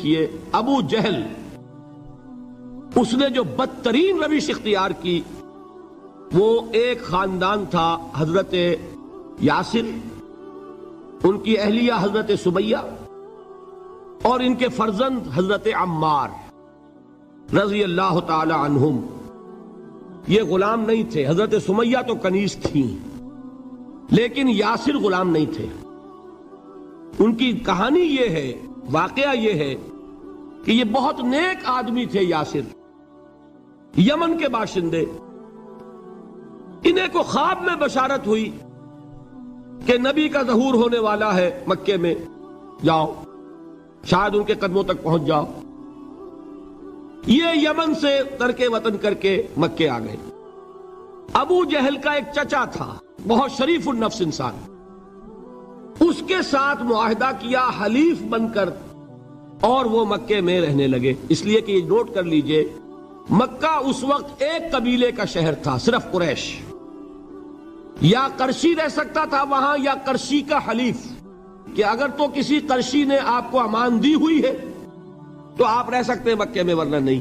کیے ابو جہل، اس نے جو بدترین روش اختیار کی وہ ایک خاندان تھا حضرت یاسر، ان کی اہلیہ حضرت سمیہ اور ان کے فرزند حضرت عمار رضی اللہ تعالی عنہم۔ یہ غلام نہیں تھے، حضرت سمیہ تو کنیز تھیں لیکن یاسر غلام نہیں تھے۔ ان کی کہانی یہ ہے، واقعہ یہ ہے کہ یہ بہت نیک آدمی تھے یاسر، یمن کے باشندے۔ انہیں کو خواب میں بشارت ہوئی کہ نبی کا ظہور ہونے والا ہے مکے میں، جاؤ شاید ان کے قدموں تک پہنچ جاؤ۔ یہ یمن سے ترک وطن کر کے مکے آ گئے۔ ابو جہل کا ایک چچا تھا، بہت شریف النفس انسان، اس کے ساتھ معاہدہ کیا حلیف بن کر، اور وہ مکے میں رہنے لگے۔ اس لیے کہ یہ نوٹ کر لیجئے، مکہ اس وقت ایک قبیلے کا شہر تھا، صرف قریش۔ یا قرشی رہ سکتا تھا وہاں یا قرشی کا حلیف، کہ اگر تو کسی قرشی نے آپ کو امان دی ہوئی ہے تو آپ رہ سکتے ہیں مکے میں، ورنہ نہیں۔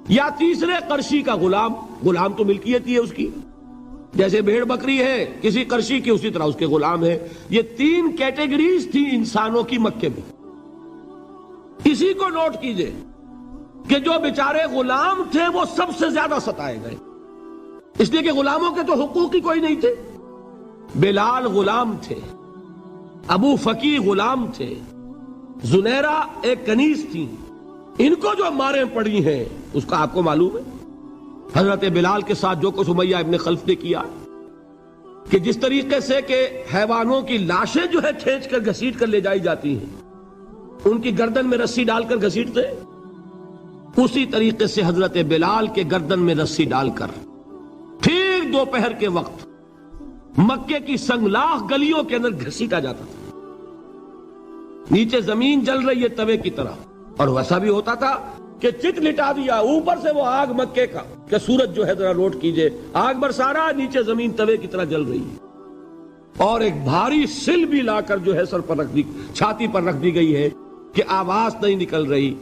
یا تیسرے قرشی کا غلام، غلام تو ملکیت ہی ہے اس کی، جیسے بھیڑ بکری ہے کسی قرشی کی اسی طرح اس کے غلام ہے۔ یہ تین کیٹیگریز تھی انسانوں کی مکے میں۔ اسی کو نوٹ کیجئے کہ جو بیچارے غلام تھے وہ سب سے زیادہ ستائے گئے، اس لیے کہ غلاموں کے تو حقوق ہی کوئی نہیں تھے۔ بلال غلام تھے، ابو فقی غلام تھے، زنیرہ ایک کنیز تھی۔ ان کو جو ماریں پڑی ہیں اس کا آپ کو معلوم ہے۔ حضرت بلال کے ساتھ جو کچھ امیہ ابن خلف نے کیا، کہ جس طریقے سے کہ حیوانوں کی لاشیں جو ہے کھینچ کر گھسیٹ کر لے جائی جاتی ہیں، ان کی گردن میں رسی ڈال کر گھسیٹتے، اسی طریقے سے حضرت بلال کے گردن میں رسی ڈال کر ٹھیک دوپہر کے وقت مکے کی سنگلاخ گلیوں کے اندر گھسیٹا جاتا تھا۔ نیچے زمین جل رہی ہے توے کی طرح، اور ویسا بھی ہوتا تھا کہ چت لٹا دیا، اوپر سے وہ آگ مکے کا کہ سورج جو ہے ذرا نوٹ کیجئے، آگ برسا رہا، نیچے زمین توے کی طرح جل رہی ہے، اور ایک بھاری سل بھی لا کر جو ہے سر پر رکھ دی، چھاتی پر رکھ دی گئی ہے کہ آواز نہیں نکل رہی،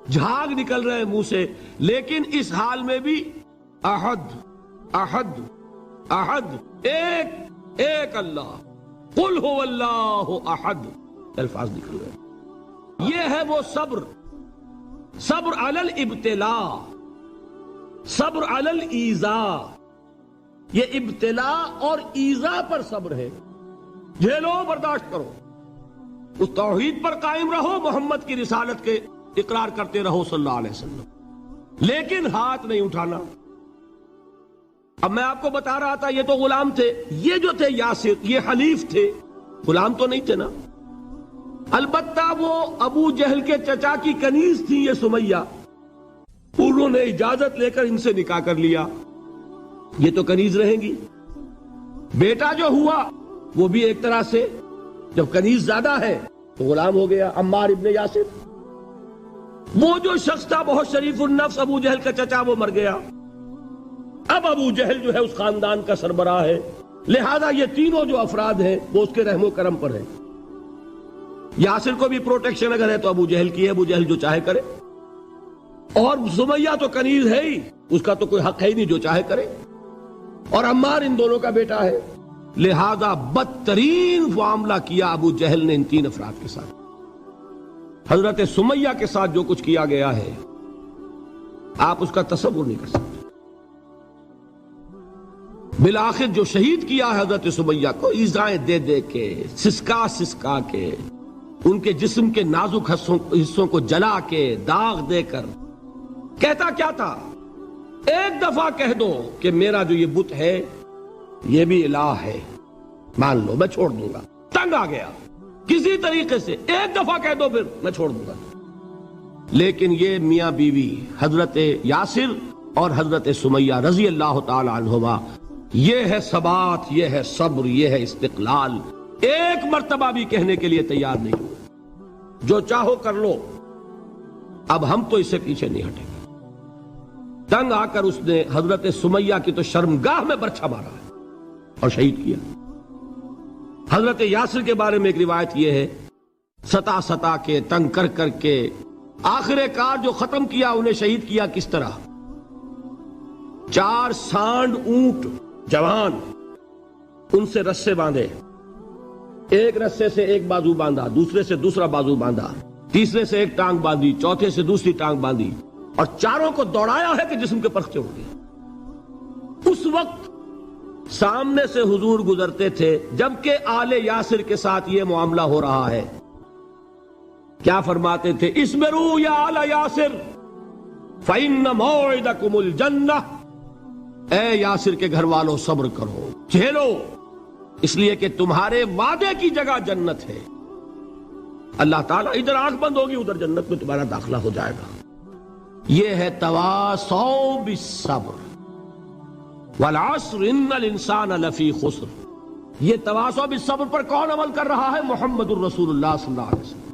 جھاگ نکل رہے منہ سے، لیکن اس حال میں بھی احد احد احد، ایک ایک اللہ، قل هو اللہ احد، الفاظ نکل رہے۔ یہ ہے وہ صبر، صبر علی الابتلاء، صبر علی الایذاء۔ یہ ابتلاء اور ایذاء پر صبر ہے، جھیلو برداشت کرو، اس توحید پر قائم رہو، محمد کی رسالت کے اقرار کرتے رہو صلی اللہ علیہ وسلم، لیکن ہاتھ نہیں اٹھانا۔ اب میں آپ کو بتا رہا تھا یہ تو غلام تھے، یہ جو تھے یاسر یہ حلیف تھے، غلام تو نہیں تھے نا۔ البتہ وہ ابو جہل کے چچا کی کنیز تھی یہ سمیہ، انہوں نے اجازت لے کر ان سے نکاح کر لیا، یہ تو کنیز رہیں گی۔ بیٹا جو ہوا وہ بھی ایک طرح سے جب کنیز زیادہ ہے تو غلام ہو گیا، عمار ابن یاسر۔ وہ جو شخص تھا بہت شریف النفس ابو جہل کا چچا، وہ مر گیا۔ اب ابو جہل جو ہے اس خاندان کا سربراہ ہے، لہذا یہ تینوں جو افراد ہیں وہ اس کے رحم و کرم پر ہیں۔ یاسر کو بھی پروٹیکشن اگر ہے تو ابو جہل کی ہے، ابو جہل جو چاہے کرے، اور سمیہ تو کنیز ہے ہی، اس کا تو کوئی حق ہے ہی نہیں، جو چاہے کرے، اور عمار ان دونوں کا بیٹا ہے۔ لہذا بدترین معاملہ کیا ابو جہل نے ان تین افراد کے ساتھ۔ حضرت سمیہ کے ساتھ جو کچھ کیا گیا ہے آپ اس کا تصور نہیں کر سکتے۔ بالآخر جو شہید کیا ہے حضرت سمیہ کو، ایذائیں دے دے کے، سسکا سسکا کے، ان کے جسم کے نازک حصوں کو جلا کے، داغ دے کر، کہتا کیا تھا، ایک دفعہ کہہ دو کہ میرا جو یہ بت ہے یہ بھی الہ ہے، مان لو میں چھوڑ دوں گا۔ تنگ آ گیا، کسی طریقے سے ایک دفعہ کہہ دو پھر میں چھوڑ دوں گا۔ لیکن یہ میاں بیوی حضرت یاسر اور حضرت سمیہ رضی اللہ تعالی عنہما، یہ ہے ثبات، یہ ہے صبر، یہ ہے استقلال، ایک مرتبہ بھی کہنے کے لیے تیار نہیں ہوئے، جو چاہو کر لو، اب ہم تو اس سے پیچھے نہیں ہٹیں گے۔ تنگ آ کر اس نے حضرت سمیہ کی تو شرمگاہ میں برچھا مارا ہے اور شہید کیا۔ حضرت یاسر کے بارے میں ایک روایت یہ ہے، ستا ستا کے، تنگ کر کر کے، آخر کار جو ختم کیا انہیں شہید کیا کس طرح؟ 4 سانڈ اونٹ جوان، ان سے رسے باندھے، ایک رسے سے ایک بازو باندھا، دوسرے سے دوسرا بازو باندھا، تیسرے سے ایک ٹانگ باندھی، چوتھے سے دوسری ٹانگ باندھی، اور چاروں کو دوڑایا ہے کہ جسم کے پرخچے اڑ گئے۔ اس وقت سامنے سے حضور گزرتے تھے جبکہ آل یاسر کے ساتھ یہ معاملہ ہو رہا ہے، کیا فرماتے تھے؟ اسبروا یا آل یاسر فإن موعدکم الجنہ، اے یاسر کے گھر والوں صبر کرو، جھیلو، اس لیے کہ تمہارے وعدے کی جگہ جنت ہے۔ اللہ تعالیٰ ادھر آنکھ بند ہوگی ادھر جنت میں تمہارا داخلہ ہو جائے گا۔ یہ ہے تواصوا بالصبر، والعصر ان الانسان لفی خسر۔ یہ تواصوا بالصبر پر کون عمل کر رہا ہے؟ محمد الرسول اللہ صلی اللہ علیہ وسلم۔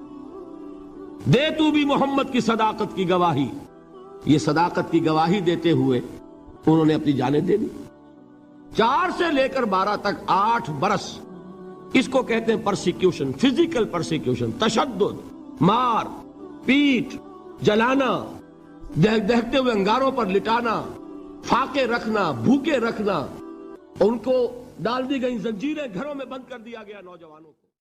دے تو بھی محمد کی صداقت کی گواہی۔ یہ صداقت کی گواہی دیتے ہوئے انہوں نے اپنی جانیں دے دی۔ 4 سے لے کر 12 تک 8 برس، اس کو کہتے ہیں پرسیکیوشن، فزیکل پرسیکیوشن، تشدد، مار پیٹ، جلانا، دہتے ہوئے انگاروں پر لٹانا، فاقے رکھنا، بھوکے رکھنا، ان کو ڈال دی گئی زنجیریں، گھروں میں بند کر دیا گیا نوجوانوں کو۔